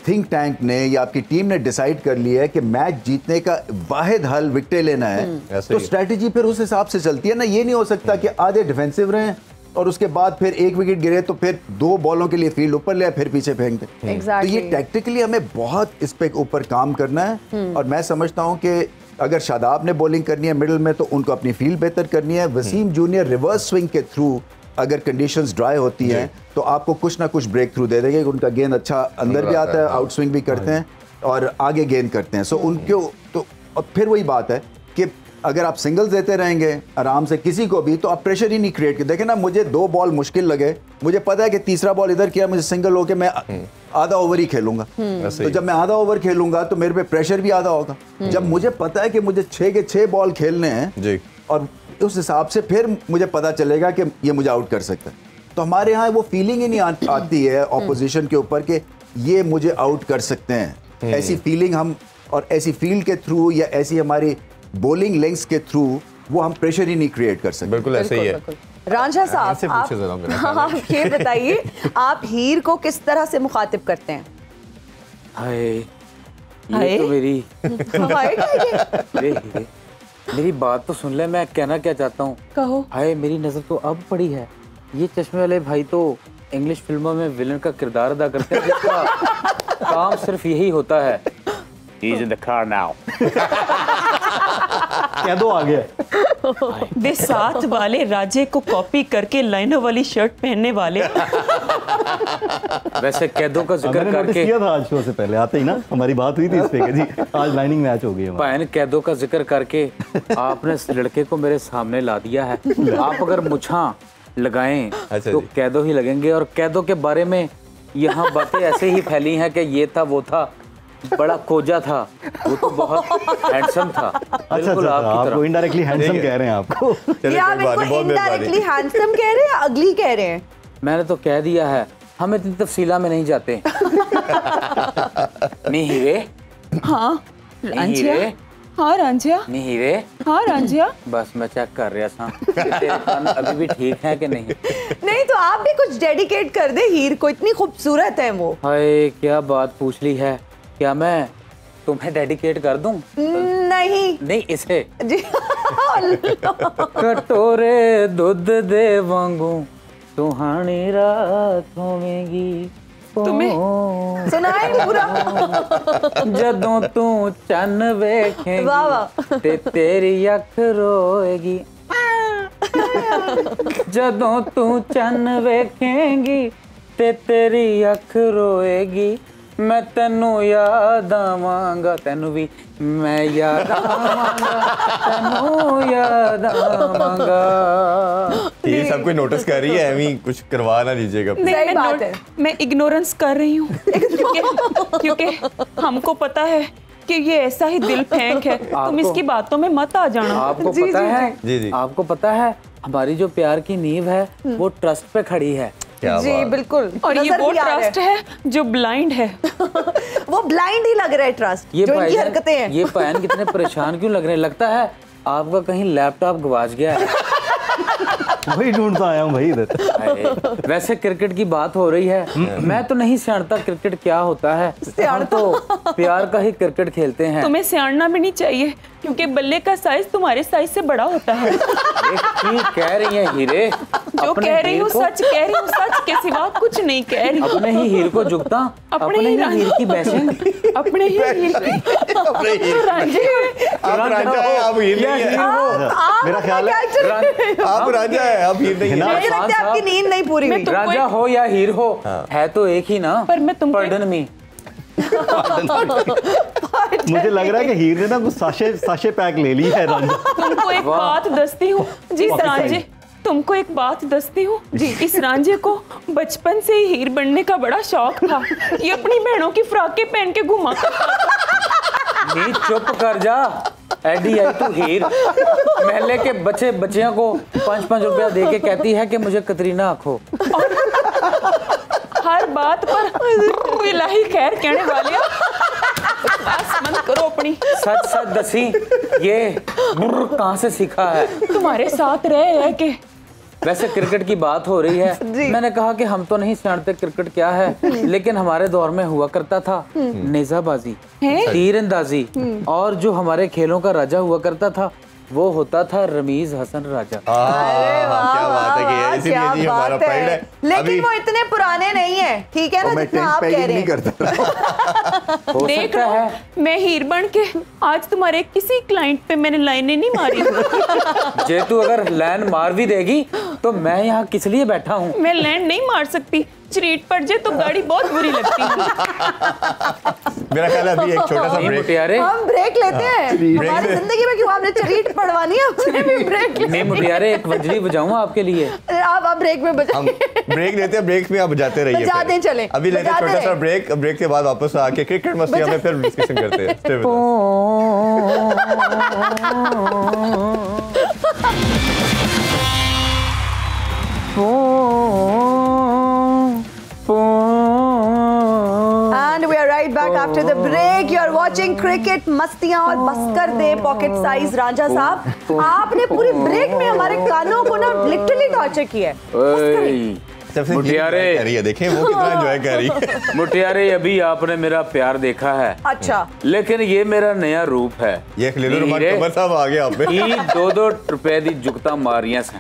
थिंक टैंक ने या आपकी टीम ने डिसाइड कर लिया है कि मैच जीतने का वाहिद हल विकेटें लेना है, तो स्ट्रेटजी फिर उस हिसाब से चलती है ना। ये नहीं हो सकता कि आधे डिफेंसिव रहें और उसके बाद फिर 1 विकेट गिरे तो फिर 2 बॉलों के लिए फील्ड ऊपर ले फिर पीछे फेंक दे। तो ये टैक्टिकली हमें बहुत इस पे ऊपर काम करना है। और मैं समझता हूं कि अगर शादाब ने बॉलिंग करनी है मिडिल में, तो उनको अपनी फील्ड बेहतर करनी है। वसीम जूनियर रिवर्स स्विंग के थ्रू अगर कंडीशंस ड्राई होती हैं तो आपको कुछ ना कुछ ब्रेक थ्रू दे देंगे। उनका गेंद अच्छा अंदर भी आता है, आउट स्विंग भी करते हैं और आगे गेंद करते हैं। सो उनको तो और फिर वही बात है कि अगर आप सिंगल्स देते रहेंगे आराम से किसी को भी, तो आप प्रेशर ही नहीं क्रिएट कर। देखें ना, मुझे 2 बॉल मुश्किल लगे, मुझे पता है कि तीसरा बॉल इधर किया, मुझे सिंगल होके मैं आधा ओवर ही खेलूंगा। तो जब मैं आधा ओवर खेलूंगा तो मेरे पे प्रेशर भी आधा होगा। जब मुझे पता है कि मुझे 6 के 6 बॉल खेलने हैं और उस हिसाब से फिर मुझे पता चलेगा कि ये मुझे आउट कर सकता है। तो हमारे यहाँ वो फीलिंग ही नहीं आती है ऑपोजिशन के ऊपर कि ये मुझे आउट कर सकते हैं। ऐसी फीलिंग हम, और ऐसी फील्ड के थ्रू या ऐसी हमारी बॉलिंग लेंग्स के थ्रू वो हम प्रेशर ही नहीं क्रिएट कर सकते। बिल्कुल ऐसे ही है। रांझा साहब, आप ये बताइए, आप हीर को किस तरह से मुखातिब करते हैं? हाय, ये तो मेरी बात तो सुन ले, मैं कहना क्या चाहता हूँ। कहो। हाय, मेरी नजर तो अब पड़ी है, ये चश्मे वाले भाई तो इंग्लिश फिल्मों में विलन का किरदार अदा करते हैं, जिसका काम सिर्फ यही होता है, He's in the car now. कह दो आ गया। वे साथ वाले राजे को कॉपी करके लाइनों वाली शर्ट पहनने वाले। वैसे कैदों का जिक्र मैंने नोटिस करके किया था आज शो से पहले आते ही ना, हमारी बात हुई थी इस पे कि जी आज लाइनिंग मैच हो गई है। बहन कैदों का जिक्र करके आपने इस लड़के को मेरे सामने ला दिया है। आप अगर मुछा लगाएं अच्छा तो जी। कैदों ही लगेंगे। और कैदों के बारे में यहाँ बातें ऐसे ही फैली हैं कि ये था वो था, बड़ा कोजा था, वो तो बहुत हैंडसम था। अच्छा बिल्कुल अच्छा, आपकी आपको तरह। इनडायरेक्टली हैंडसम ठीक है। कह रहे हैं आपको। चलिए, ये आप कोई बात नहीं, इनको बहुत मेहरबानी। इनडायरेक्टली हैंडसम कह रहे हैं या अगली कह रहे हैं? मैंने तो कह दिया है, हम इतनी तफसीला में नहीं जाते। नहीं हीरे, हाँ नहीं रांझिया, हीरे, हाँ रांझिया, नहीं हीरे। हाँ रांझिया। बस मैं चेक कर रहा था कि तेरे कान अभी भी ठीक है कि नहीं। नहीं तो आप भी कुछ डेडिकेट कर दे हीर को, इतनी खूबसूरत है वो। हाय क्या बात पूछ ली है, क्या मैं तुम्हें डेडिकेट कर दूं? नहीं नहीं इसे जी। कटोरे दूध दे वांगू सुहानी रात होवेगी तुम्हें सुनाए पूरा। जदों तू चन्न वाह, वेखेगी वाह। ते तेरी अख रोएगी। जदों तू चन्न वेखेगी ते तेरी अख रोएगी। मैं तेनू याद आवांगा, तेनू भी मैं याद आवांगा, तेनू याद आवांगा। ये सब कुछ नोटिस कर रही है, एमी कुछ करवा ना लीजिएगा। नहीं, सही बात है। मैं इग्नोरेंस कर रही हूँ क्योंकि हमको पता है कि ये ऐसा ही दिल फेंक है। तुम आपको- इसकी बातों में मत आ जाना। आपको जी, पता जी, है, जी, जी। आपको पता है हमारी जो प्यार की नींव है वो ट्रस्ट पे खड़ी है। क्या जी बात। बिल्कुल। और ये नजर वो भी आ रहा ट्रस्ट है जो ब्लाइंड है। वो ब्लाइंड ही लग रहा है ट्रस्ट, जो इनकी भाईजान- हरकतें हैं। ये बहन कितने परेशान क्यों लग रहे हैं? लगता है आपका कहीं लैपटॉप गवाच गया है। वही ढूंढता आया हूँ भाई इधर। अरे, वैसे क्रिकेट की बात हो रही है, मैं तो नहीं जानता क्रिकेट क्या होता है। हम तो प्यार का ही क्रिकेट खेलते हैं। तुम्हें सियाणना भी नहीं चाहिए क्योंकि बल्ले का साइज तुम्हारे साइज से बड़ा होता है। ठीक कह रही है हीरे। जो अपने कह रही हीर हूँ को- सच कह रही हूँ, सच के सिवा कुछ नहीं कह रही। अपने ही हीर को झुकता, अपने ही रांझे- हीर की बैसिंग। अपने ही हीर अपने हीर। रांझे आप राजा है, आप हीर नहीं है। आप मेरा ख्याल है आप राजा है, आप हीर नहीं है। मुझे लगता है आपकी नींद नहीं पूरी हुई। तुमको राजा एक- हो या हीर हो, है तो एक ही ना। पर मैं तुमको Pardon me। मुझे लग रहा है कि हीर ने ना कुछ साशे पैक ले ली है रंग। तुमको एक वाह। बात दसती हूँ जी वापस रांझे, आई। तुमको एक बात दसती हूँ जी। इस रांझे को बचपन से ही हीर बनने का बड़ा शौक था। ये अपनी बहनों की फ्रॉकें पहन के घुमा करता था। नी चुप कर जा, एडी आई तू हीर। महल्ले के बच्चे बच्चियों को 5-5 रुपया दे के कहती है कि मुझे कतरीना आखो। हर बात पर इलाही खैर कहने वाले बस मत करो अपनी। सच सच दसी, ये बुर्र कहाँ से सीखा है? तुम्हारे साथ रह के वैसे क्रिकेट की बात हो रही है, मैंने कहा कि हम तो नहीं जानते क्रिकेट क्या है, लेकिन हमारे दौर में हुआ करता था नेजाबाजी, तीरंदाजी, और जो हमारे खेलों का राजा हुआ करता था वो होता था रमीज हसन राजा। अरे वाह, क्या बात है कि वाह, इसीलिए क्या जी हमारा बात प्राइड है। लेकिन अभी- वो इतने पुराने नहीं है, ठीक है ना, मैं जितना टेंट आप कह पैकिंग रहे नहीं हैं। करता। हो देख सकता लो, है मैं हीर बन के आज तुम्हारे किसी क्लाइंट पे मैंने लाइनें नहीं मारी। जे तू अगर लैंड मार भी देगी तो मैं यहाँ किस लिए बैठा हूँ? मैं लैंड नहीं मार सकती, चरीट पड़ जाए तो गाड़ी बहुत बुरी लगती है। मेरा ख्याल है अभी एक छोटा सा नहीं ब्रेक। मुटियारे, हम ब्रेक लेते हैं। हमारी जिंदगी में क्यों आपने चरीट पड़वानी है, हमने भी ब्रेक ले। नहीं मुटियारे, एक वंजली बजाऊं आपके लिए? आप ब्रेक में बजा। हम ब्रेक लेते हैं, ब्रेक में आप बजाते रहिए। बजाते फिर। चलें, अभी लेते हैं बजाते छोटा सा रहें। ब्रेक। ब्रेक के बाद वापस आके क्रिकेट मस्ती में फिर डिस्कशन करते हैं। Stay with us. And we are right back after the break. You are watching cricket मस्तियां और बस कर दे पॉकेट साइज रांझा साहब। आपने पूरी ब्रेक में हमारे कानों को ना लिटरली टॉर्चर किया है। ओए, सबसे मुटियारे। enjoy कर रही है, देखें वो कितना एंजॉय कर रही है। मुटियारे, अभी आपने मेरा प्यार देखा है, अच्छा, लेकिन ये मेरा नया रूप है। ये खलीलुर रहमान हीरे, कमर साहब आ गए आप पे। की 2-2 रुपए दी जुगता मारियां सन,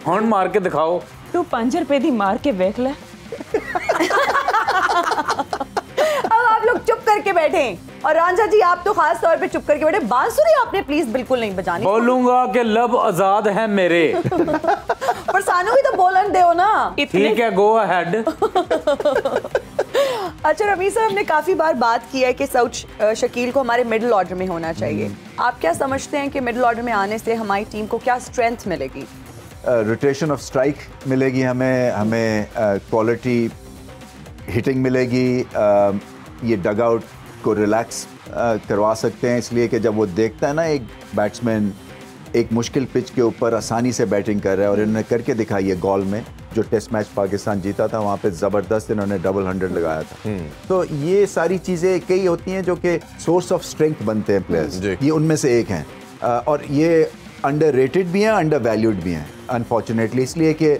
हुण मार के दिखाओ। तू 5 रुपए दी मार के देख ले। अब आप लोग चुप करके बैठे। और रांझा जी आप तो खास तौर पे चुप करके बैठे, बांसुरी आपने प्लीज बिल्कुल नहीं बजानी। बोलूंगा कि लब आजाद है मेरे। पर सानू भी तो बोलन दो ना। ठीक है, गो अहेड। अच्छा रमीज साहब, हमने काफी बार बात की है कि सऊद शकील को हमारे मिडिल ऑर्डर में होना चाहिए। आप क्या समझते हैं कि मिडिल ऑर्डर में आने से हमारी टीम को क्या स्ट्रेंथ मिलेगी? रोटेशन ऑफ स्ट्राइक मिलेगी हमें क्वालिटी हिटिंग मिलेगी, ये डग आउट को रिलैक्स करवा सकते हैं, इसलिए कि जब वो देखता है ना एक बैट्समैन एक मुश्किल पिच के ऊपर आसानी से बैटिंग कर रहा है, और इन्होंने करके दिखाई है गॉल में जो टेस्ट मैच पाकिस्तान जीता था, वहाँ पे ज़बरदस्त इन्होंने डबल 100 लगाया था। तो ये सारी चीज़ें कई होती हैं जो कि सोर्स ऑफ स्ट्रेंथ बनते हैं प्लेयर्स, ये उनमें से एक हैं, और ये अंडररेटेड भी हैं, अंडर वैल्यूड भी हैं अनफॉर्चुनेटली, इसलिए कि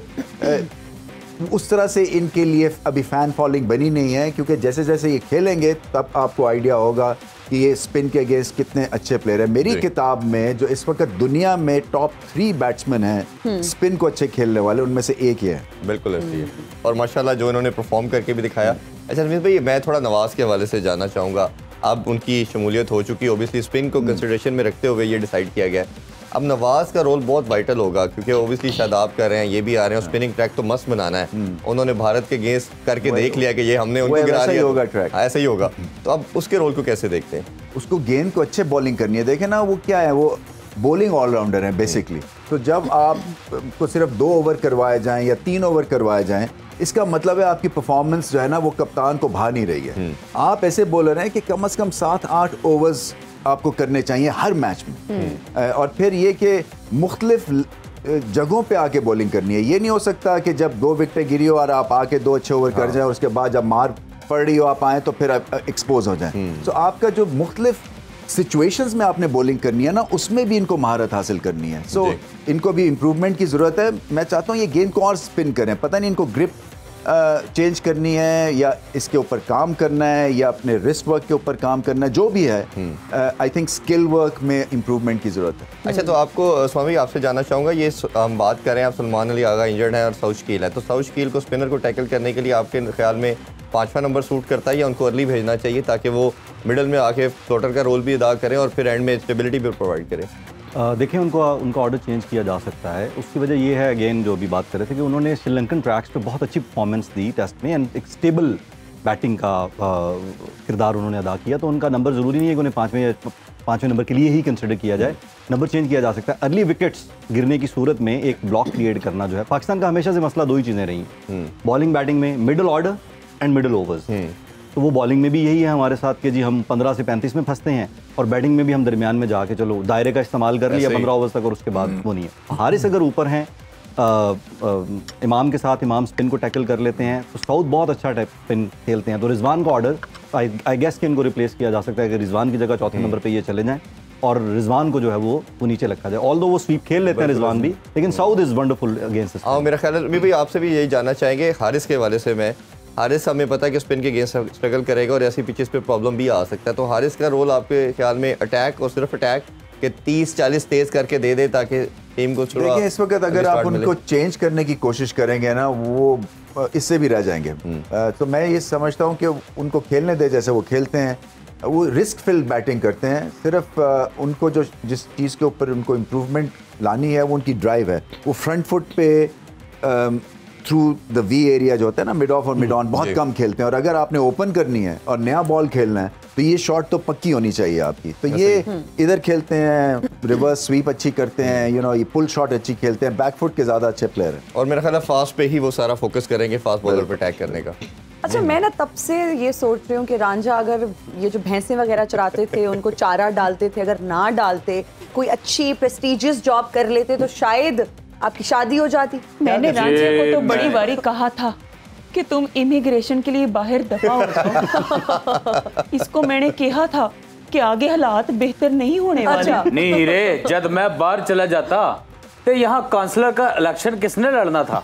उस तरह से इनके लिए अभी फ़ैन फॉलोइंग बनी नहीं है, क्योंकि जैसे जैसे ये खेलेंगे तब आपको आइडिया होगा कि ये स्पिन के अगेंस्ट कितने अच्छे प्लेयर हैं। मेरी किताब में जो इस वक्त दुनिया में टॉप 3 बैट्समैन हैं स्पिन को अच्छे खेलने वाले, उनमें से एक ही है। बिल्कुल ऐसी है, और माशाल्लाह जो इन्होंने परफॉर्म करके भी दिखाया। अच्छा रमीज भाई, मैं थोड़ा नवाज के हवाले से जानना चाहूँगा। अब उनकी शमूलियत हो चुकी है, ओबियसली स्पिन को कंसिडरेशन में रखते हुए ये डिसाइड किया गया है। अब नवाज का रोल बहुत वाइटल होगा, क्योंकि ओबियसली शादाब कर रहे हैं, ये भी आ रहे हैं, स्पिनिंग ट्रैक तो मस्त बनाना है। उन्होंने भारत के अगेंस्ट करके देख लिया कि ये हमने उनको गिरा दिया, होगा ट्रैक, ऐसा ही होगा। तो अब उसके रोल को कैसे देखते हैं? उसको गेंद को अच्छे बॉलिंग करनी है। देखें ना, वो क्या है, वो बॉलिंग ऑलराउंडर है बेसिकली। तो जब आप को सिर्फ 2 ओवर करवाए जाएं या 3 ओवर करवाए जाएं, इसका मतलब है आपकी परफॉर्मेंस जो है ना वो कप्तान को भा नहीं रही है। आप ऐसे बोल रहे हैं कि कम से कम 7-8 ओवर्स आपको करने चाहिए हर मैच में, और फिर ये कि मुख्तलिफ जगहों पे आके बॉलिंग करनी है। ये नहीं हो सकता कि जब 2 विकेटें गिरी हो और आप आके 2 अच्छे ओवर कर जाएं और उसके बाद जब मार पड़ रही हो आप आए तो फिर एक्सपोज हो जाए। तो आपका जो मुख्तलिफ सिचुएशंस में आपने बॉलिंग करनी है ना, उसमें भी इनको महारत हासिल करनी है। सो इनको भी इम्प्रूवमेंट की ज़रूरत है। मैं चाहता हूँ ये गेंद को और स्पिन करें, पता नहीं इनको ग्रिप चेंज करनी है या इसके ऊपर काम करना है या अपने रिस्ट वर्क के ऊपर काम करना है, जो भी है आई थिंक स्किल वर्क में इम्प्रूवमेंट की ज़रूरत है। अच्छा, तो आपको स्वामी आपसे जानना चाहूँगा, ये हम बात करें, आप सलमान अली आगा इंजर्ड है और सऊद शकील है, तो सऊद शकील को स्पिनर को टैकल करने के लिए आपके ख्याल में 5वां नंबर सूट करता है, या उनको अर्ली भेजना चाहिए ताकि वो मिडल में आके फ्लोटर का रोल भी अदा करें और फिर एंड में स्टेबिलिटी भी प्रोवाइड करें? देखें, उनका ऑर्डर चेंज किया जा सकता है। उसकी वजह ये है, अगेन जो भी बात कर रहे थे, कि उन्होंने श्रीलंकन ट्रैक्स पे बहुत अच्छी परफॉर्मेंस दी टेस्ट में, एंड एक स्टेबल बैटिंग का किरदार उन्होंने अदा किया। तो उनका नंबर ज़रूरी नहीं है कि उन्हें 5वें नंबर के लिए ही कंसिडर किया जाए, नंबर चेंज किया जा सकता है। अर्ली विकेट्स गिरने की सूरत में एक ब्लॉक क्रिएट करना जो है, पाकिस्तान का हमेशा से मसला 2 ही चीज़ें रही, बॉलिंग बैटिंग में middle order and middle overs. तो वो बॉलिंग में भी यही है हमारे साथ कि जी हम 15 से 35 में फंसते हैं, और बैटिंग में भी हम दरमियान में जाके चलो दायरे का इस्तेमाल कर लिया 15 ओवर्स तक, और उसके बाद वो नहीं है। हारिस अगर ऊपर हैं इमाम के साथ, इमाम स्पिन को टैकल कर लेते हैं, तो सऊद बहुत अच्छा स्पिन खेलते हैं। तो रिजवान का ऑर्डर आई गेस कि इनको रिप्लेस किया जा सकता है कि रिजवान की जगह 4थे नंबर पे ये चले जाएं और रिजवान को जो है वो नीचे रखा जाए। ऑल्दो वो स्वीप खेल लेते हैं रिजवान भी, लेकिन सऊद इज वंडरफुल अगेंस्ट। मेरा ख्याल है मैं भी आपसे भी यही जानना चाहेंगे हारिस के हवाले से। मैं हारिस, हमें पता है कि स्पिन के अगेंस्ट स्ट्रगल करेगा और ऐसी पिचेस पे प्रॉब्लम भी आ सकता है, तो हारिस का रोल आपके ख्याल में अटैक और सिर्फ अटैक के 30-40 तेज करके दे दे ताकि टीम को थोड़ा? देखिए, इस वक्त अगर आप उनको चेंज करने की कोशिश करेंगे ना, वो इससे भी रह जाएंगे। तो मैं ये समझता हूँ कि उनको खेलने दे जैसे वो खेलते हैं। वो रिस्क फिल बैटिंग करते हैं, सिर्फ उनको जो जिस चीज़ के ऊपर उनको इम्प्रूवमेंट लानी है वो उनकी ड्राइव है। वो फ्रंट फुट पे थ्रू द वी एरिया जो होता है ना, मिड ऑफ और मिड ऑन, बहुत कम खेलते हैं। और अगर आपने ओपन करनी है और नया बॉल खेलना है तो ये शॉट तो पक्की होनी चाहिए आपकी। तो ये इधर खेलते हैं, रिवर्स स्वीप अच्छी करते हैं, ये पुल शॉट अच्छी खेलते हैं, बैकफुट के ज़्यादा अच्छे प्लेयर हैं। और मेरा ख्याल है फास्ट पे ही वो सारा फोकस करेंगे, फास्ट बॉलर पे अटैक करने का। अच्छा, मैं ना तब से ये सोच रही हूँ कि रांझा अगर ये जो भैंसें वगैरह चराते थे, उनको चारा डालते थे, अगर ना डालते, कोई अच्छी प्रेस्टिजियस जॉब कर लेते, तो शायद आपकी शादी हो जाती। मैंने रांझे को तो बड़ी बारी कहा था कि तुम इमिग्रेशन के लिए बाहर दफा हो जाओ। इसको मैंने कहा था कि आगे हालात बेहतर नहीं होने वाले। नहीं रे, जब मैं बाहर चला जाता तो यहाँ काउंसलर का इलेक्शन किसने लड़ना था?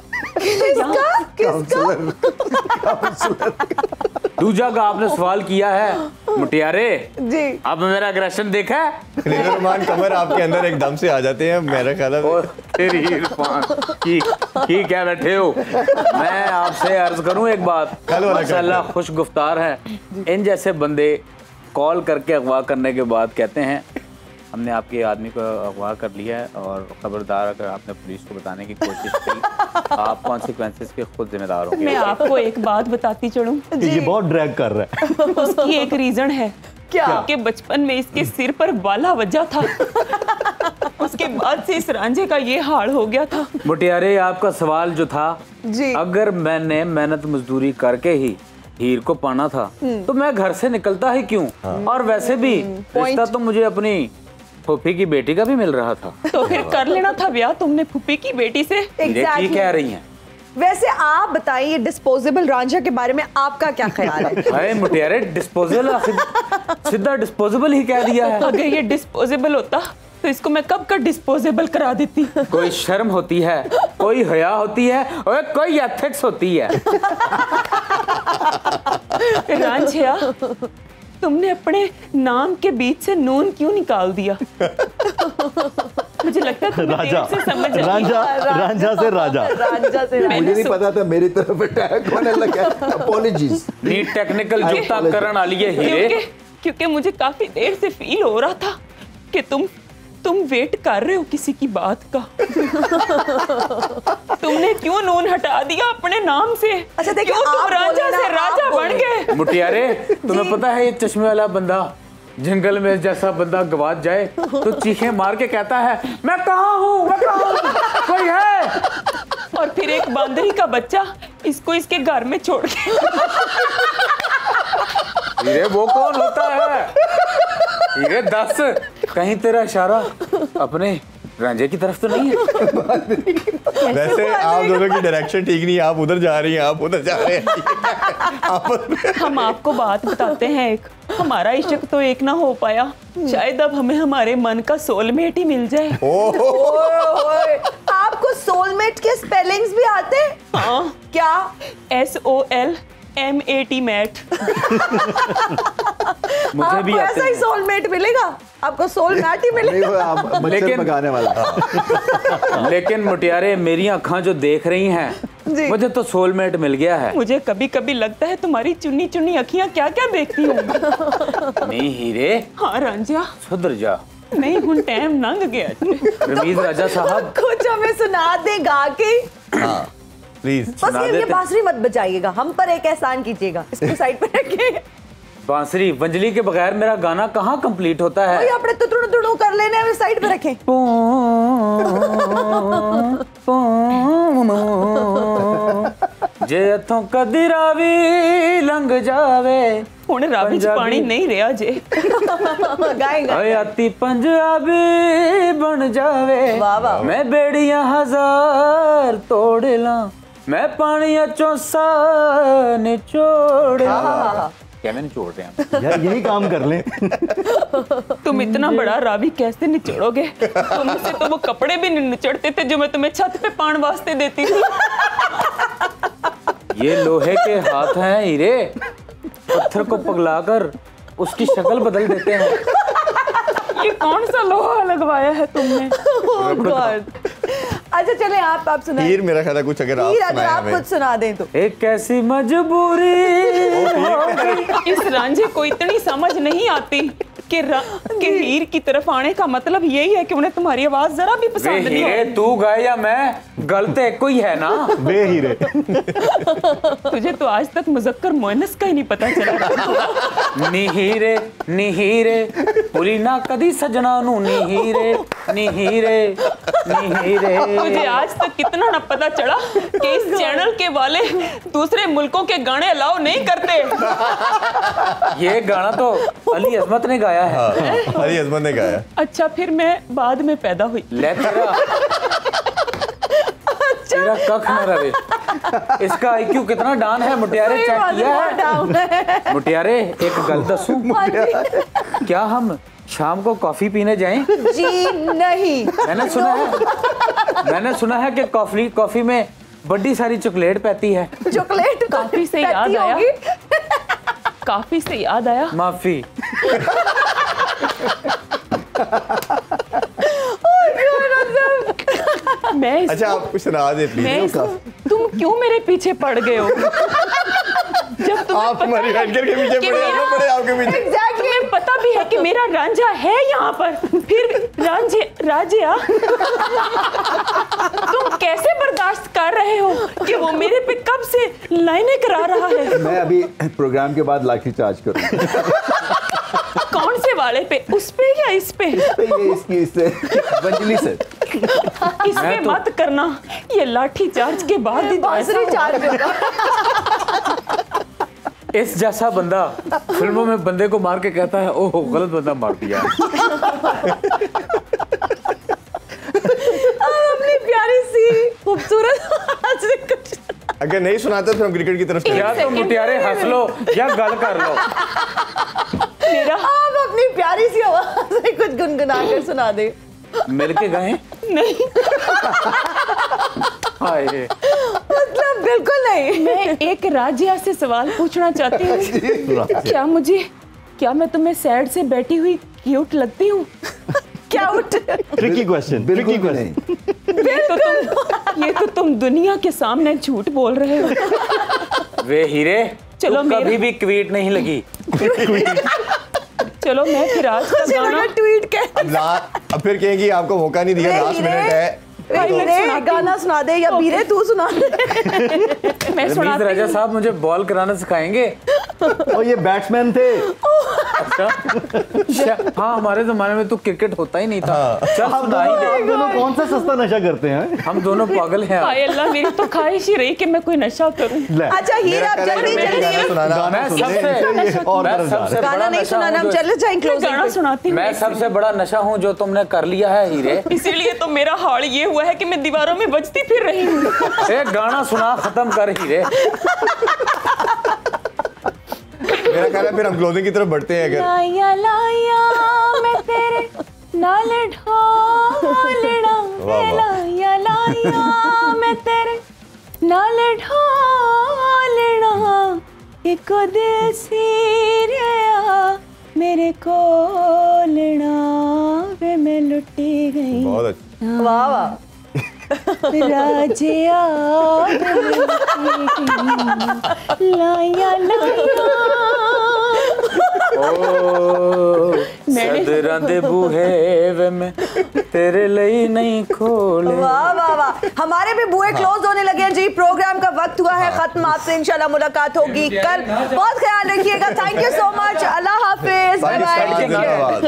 दूजा का आपने सवाल किया है मुटियारे जी। अब मेरा अग्रेशन देखा है? रहमान कमर आपके अंदर एकदम से आ जाते हैं मेरा ख्याल है। तेरी इरफान की क्या बैठे हो? मैं आपसे अर्ज करूं एक बात, माशाल्लाह खुश गुफ्तार है। इन जैसे बंदे कॉल करके अगवा करने के बाद कहते हैं हमने आपके आदमी को अगवा कर लिया है और खबरदार अगर आपने पुलिस को बताने की कोशिश की आप कॉन्सिक्वेंसेस के खुद जिम्मेदार होंगे। मैं आपको एक बात बताती चलूं, ये बहुत ड्रैग कर रहा है। उसकी एक रीजन है क्या? कि बचपन में इसके सिर पर बाला वजह था। उसके बाद से इस रांझे का ये हाल हो गया था। मुटियारे आपका सवाल जो था जी। अगर मैंने मेहनत मजदूरी करके ही हीर को पाना था तो मैं घर से निकलता ही क्यों? और वैसे भी रिश्ता तो मुझे अपनी फूफी की बेटी का भी मिल रहा था। तो फिर कर लेना था ब्याह तुमने फूफी की बेटी से। ठीक कह रही हैं। वैसे आप बताइए डिस्पोजेबल रांझा के बारे में आपका क्या ख्याल है? अरे मुटियारे डिस्पोजेबल सीधा डिस्पोजेबल ही कह दिया है। अगर ये डिस्पोजेबल होता तो इसको मैं कब का डिस्पोजेबल करा देती। कोई शर्म होती है, कोई हया होती है और कोई एथिक्स होती है। रांझिया तुमने अपने नाम के बीच से नून क्यों निकाल दिया? मुझे लगता है तुम्हें राजा, देर से समझ आई। रांझा से राजा। रांझा से मुझे नहीं पता था मेरी तरफ अटैक होने लगा। अपॉलॉजीज। नीट टेक्निकल जुगता करण वाली है हीरे। क्योंकि मुझे काफी देर से फील हो रहा था कि तुम वेट कर रहे हो किसी की बात का। तुमने क्यों नून हटा दिया अपने नाम से? अच्छा देखिए, क्यों तुम आप राजा बोले से ना, राजा आप बन बोले। गए? मुटियारे तुम्हें पता है ये चश्मे वाला बंदा जंगल में जैसा बंदा गवाच जाए तो चीखें मार के कहता है मैं कहाँ हूँ, मैं कहाँ हूँ, कोई है? और फिर एक बांदरी का बच्चा इसको इसके घर में छोड़ के। हीरे वो कौन होता है? हीरे दस कहीं तेरा इशारा अपने रांझे की तरफ तो नहीं है? वैसे आप दोनों की डायरेक्शन ठीक नहीं है, आप उधर जा रही हैं, आप उधर जा रहे हैं। हम आपको बात बताते हैं एक, हमारा इश्क तो एक ना हो पाया, शायद अब हमें हमारे मन का सोलमेट ही मिल जाए। ओए, आपको सोलमेट के स्पेलिंग्स भी आते हैं? हाँ, क्या? SOLMAT mate. मुझे भी आपको आते ऐसा ही हैं। सोलमेट मिलेगा? आपको सोलमेट ही मिलेगा? मच्छर लेकिन- भगाने वाला। लेकिन मुटियारे मेरी आँखें जो देख रही हैं जी। मुझे तो सोलमेट मिल गया है। मुझे कभी कभी लगता है तुम्हारी चुन्नी चुन्नी अखियां क्या क्या देखती होंगी। नहीं हीरे हाँ रांझा, सुधर जा। नहीं हुन टाइम लंघ गया। रमीज राजा साहब कुछ हमें सुना दे गा के। हाँ प्लीज। बस सुना ये देते। बांसुरी मत बजाइएगा, हम पर एक एहसान कीजिएगा, इसको साइड पे रखिए। बांसुरी वंजली के बगैर मेरा गाना कहाँ कंप्लीट होता कोई है? अपने तुतड़ू तुड़ू कर लेने हमें साइड पे रखें। जे इथों कदी रावी लंघ जावे हुन रावी च पंजाबी- पानी नहीं रहा जे। गाएंगे। हयाती पंजाबी बन जावे वाह, वाह। मैं बेड़ियां हजार तोड़ ला मैं पानी चौसा निचोड़ ला। क्या मैं निचोड़ रहे हैं? यार यही काम कर लें। तुम इतना बड़ा रावी कैसे निचोड़ोगे? तुमसे तो वो कपड़े भी नहीं निचोड़ते थे जो मैं तुम्हें छत पे पान वास्ते देती थी। ये लोहे के हाथ हैं हीरे, पत्थर को पगलाकर उसकी शक्ल बदल देते हैं। ये कौन सा लोहा लगवाया है तुमने? Oh God। अच्छा चले आप सुनाइए। हीर मेरा ख्याल है कुछ अगर आप हीर, अगर सुनाएं आप हमें। कुछ सुना दें तो। एक ऐसी मजबूरी इस रांझे को इतनी समझ नहीं आती कि हीर की तरफ आने का मतलब यही है कि उन्हें तुम्हारी आवाज जरा भी वे पसंद नहीं हीरे है। तू गाए या मैं, गलत एक कोई है ना। बे हीरे। तुझे तो आज तक मुजक्कर मोइनस का ही नहीं पता चला। नीहीरे नीहीरे पूरी ना कदी सजना नू नीहीरे नीहीरे नीहीरे। मुझे आज तक कितना ना पता चला कि इस चैनल के वाले दूसरे मुल्कों के गाने अलाउ नहीं करते। ये गाना तो अली अजमत ने गाया है। हाँ, अली अजमत ने गाया। अच्छा फिर मैं बाद में पैदा हुई। ले तेरा कख न रहे। इसका आईक्यू कितना डाउन है मुटियारे, चेक किया है? मुटियारे एक गल दसूं, क्या हम शाम को कॉफी पीने जाएं? जी नहीं। मैंने सुना है कि कॉफी में बड़ी सारी चॉकलेट पैती है। चॉकलेट काफी से याद आया। काफी से याद आया। माफी। मैं इसको- अच्छा आप कुछ सुना दे मैं प्लीज। इसको- तुम क्यों मेरे पीछे पड़ गए हो? जब तुम्हें आप हमारी एंकर के पीछे कि पड़े, हम लोग पड़े आपके पीछे। एग्जैक्टली। तुम्हें कि मेरा रांझा है यहाँ पर, फिर राजिया तुम कैसे बर्दाश्त कर रहे हो कि वो मेरे पे कब से लाइनें करा रहा है? मैं अभी प्रोग्राम के बाद लाठी चार्ज करूँ। कौन से वाले पे, उस पे या इस पे? ये इसकी इससे बंजली से। इस पे मत करना, ये लाठी चार्ज के बाद ही बांसुरी चार्ज होगा। इस जैसा बंदा फिल्मों में बंदे को मार के कहता है ओह गलत बंदा मार दिया। अपनी प्यारी सी खूबसूरत अगर नहीं सुनाते तो हम क्रिकेट की तरफ या तो मुटियारे हंस लो या गल कर लो। मेरा आप अपनी प्यारी सी आवाज से कुछ गुनगुना कर सुना दे। मिलके गए नहीं, हाय मतलब बिल्कुल नहीं। मैं एक राजिया से सवाल पूछना चाहती हूँ। क्या मैं तुम्हें सैड से बैठी हुई क्यूट लगती हूँ? क्या उठ ट्रिकी क्वेश्चन, ट्रिकी क्वेश्चन। ये तो तुम दुनिया के सामने झूठ बोल रहे हो। वे हीरे, चलो तुम कभी भी क्वीट नहीं लगी। चलो मैं फिर आज का गाना ट्वीट के अब फिर कहेंगी आपको मौका नहीं दिया, लास्ट मिनट है। हीरे गाना सुना दे या बीरे तू सुना दे। मैं रमीज सुनाती राजा हूँ। साहब मुझे बॉल कराना सिखाएंगे। और ये बैट्समैन थे। अच्छा हाँ, हमारे जमाने में तो क्रिकेट होता ही नहीं था। चल सुना ही दे। आप दोनों कौन सा सस्ता नशा करते हैं? हम दोनों पागल हैं। हाय अल्लाह, मेरी तो ख्वाहिश ही रही कि मैं कोई नशा करूं। अच्छा हीरे आप जल्दी जल्दी सुनाना। मैं सबसे गाना बड़ा नहीं नशा सुनाना, हम हूँ चले जाएं मैं क्लोजिंग गाना सुनाती हूँ। मैं सबसे बड़ा नशा हूँ जो तुमने कर लिया है हीरे। इसीलिए तो मेरा हाल ये हुआ है कि मैं दीवारों में बजती फिर रही हूँ। एक गाना सुना, खत्म कर हीरे। मेरा ख्याल है फिर हम क्लोजिंग की तरफ बढ़ते हैं। अगर लाया लाया मैं तेरे नाल ढोलना, लाया लाया मैं तेरे नाल ढोलना, एक दिल सी रहा मेरे कोलना, वे मैं लुटी गई। बहुत अच्छा। वाह वाह। राजिया लाया लाया सदरां दे बूहे वे मैं तेरे लिए नहीं खोले। वाह वाह वाह। हमारे भी बुए क्लोज होने लगे हैं जी। प्रोग्राम का वक्त हुआ है खत्म। आपसे इंशाल्लाह मुलाकात होगी कल। बहुत ख्याल रखिएगा। Thank you so much. अल्लाह हाफिज। Bye bye. जिंदाबाद।